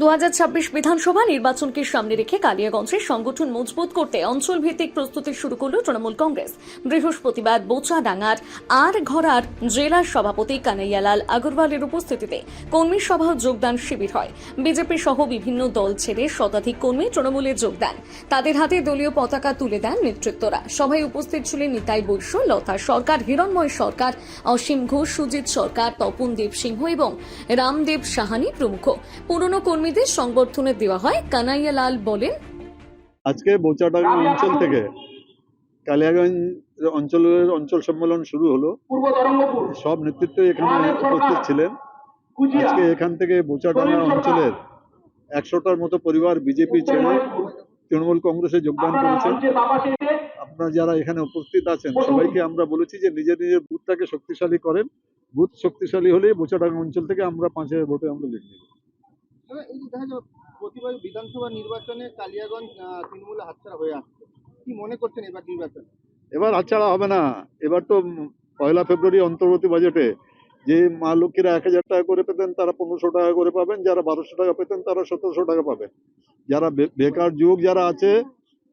2026 বিধানসভা নির্বাচনকে সামনে রেখে কালিয়াগঞ্জের সংগঠন মজবুত করতে অঞ্চল ভিত্তিক প্রস্তুতি শুরু করল তৃণমূল কংগ্রেস। বৃহস্পতিবার বোচাডাঙ্গার আর ঘরার জেলা সভাপতি কানাইয়ালাল আগরওয়ালের উপস্থিতিতে কর্মী সভা ও যোগদান শিবির হয়। বিজেপি সহ বিভিন্ন দল ছেড়ে শতাধিক কর্মী তৃণমূলে যোগ দেন। তাদের হাতে দলীয় পতাকা তুলে দেন নেতৃত্বরা। সভায় উপস্থিত ছিলেন নিতাই বৈশ্য, লতা সরকার, হিরণময় সরকার, অসীম ঘোষ, সুজিত সরকার, তপন দেব সিংহ এবং রামদেব সাহানি প্রমুখ। পুরনো কর্মীদের সংবর্ধনা দেওয়া হয়। কানাইয়ালাল বলেন, আজকে বোচাডাঙ্গা অঞ্চল থেকে কালিয়াগঞ্জ অঞ্চলের অঞ্চল সম্মেলন শুরু হলো। সব নেতৃত্ব এখানে উপস্থিত ছিলেন। আজকে এখান থেকে বোচাডাঙ্গা অঞ্চলের 100টার মতো পরিবার বিজেপি ছেড়ে তৃণমূল কংগ্রেসে যোগদান করেছেন। আপনারা যারা এখানে উপস্থিত আছেন সবাইকে আমরা বলেছি যে নিজের নিজের বুথটাকে শক্তিশালী করেন। বুথ শক্তিশালী হলে বোচাডাঙ্গা অঞ্চল থেকে আমরা 5,000 ভোটে আমরা লিড নেব। এই যে দেখা যায় প্রতিবার বিধানসভা নির্বাচনে কালিয়াগঞ্জ তৃণমূলে হাতছাড়া হয়ে আসছে, কি মনে করছেন এবার নির্বাচন? এবার হাতছাড়া হবে না। এবার তো 1 ফেব্রুয়ারি অন্তর্বর্তী বাজেটে যে মা লক্ষ্মীরা 1,000 টাকা করে পেতেন তারা 1500 টাকা করে পাবেন, যারা 1200 টাকা পেতেন তারা 1700 টাকা পাবেন। যারা বেকার যুবক যারা আছে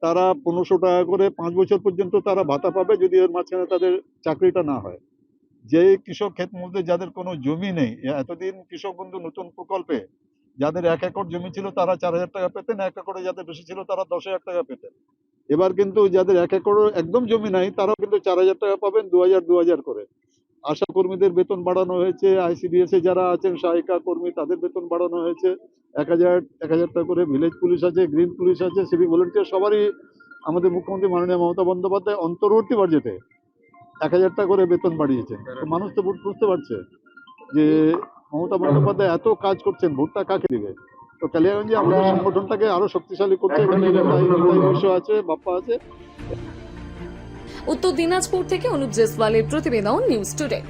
তারা 1500 টাকা করে 5 বছর পর্যন্ত তারা ভাতা পাবে যদি এর মাঝখানে তাদের চাকরিটা না হয়। যে কৃষক ক্ষেত মধ্যে যাদের কোনো জমি নেই, এতদিন কৃষক বন্ধু নতুন প্রকল্পে যাদের 1 একর জমি ছিল তারা 4,000 টাকা পেতেন, 1 একরে যাদের বেশি ছিল তারা 10,000 টাকা পেতেন। এবার কিন্তু যাদের 1 একর একদম জমি নাই তারাও কিন্তু 4,000 টাকা পাবেন, 2,000 করে। আশা কর্মীদের বেতন বাড়ানো হয়েছে, ICDS এ যারা আছেন সহায়িকা কর্মী তাদের বেতন বাড়ানো হয়েছে 1,000 টাকা করে। ভিলেজ পুলিশ আছে, গ্রিন পুলিশ আছে, সিভিক ভলেন্টিয়ার সবারই আমাদের মুখ্যমন্ত্রী মাননীয় মমতা বন্দ্যোপাধ্যায় অন্তর্বর্তী বাজেটে 1,000 টাকা করে বেতন বাড়িয়েছেন। তো মানুষ তো বুঝতে পারছে যে মমতা বন্দ্যোপাধ্যায় এত কাজ করছেন, ভোটটা কাকে দিবে। তো কালিয়াগঞ্জে আমরা সংগঠনটাকে আরো শক্তিশালী করতে এখানে আছে, বাপ্পা আছে। উত্তর দিনাজপুর থেকে অনুপ জেসওয়ালের প্রতিবেদন, নিউজ টুডে।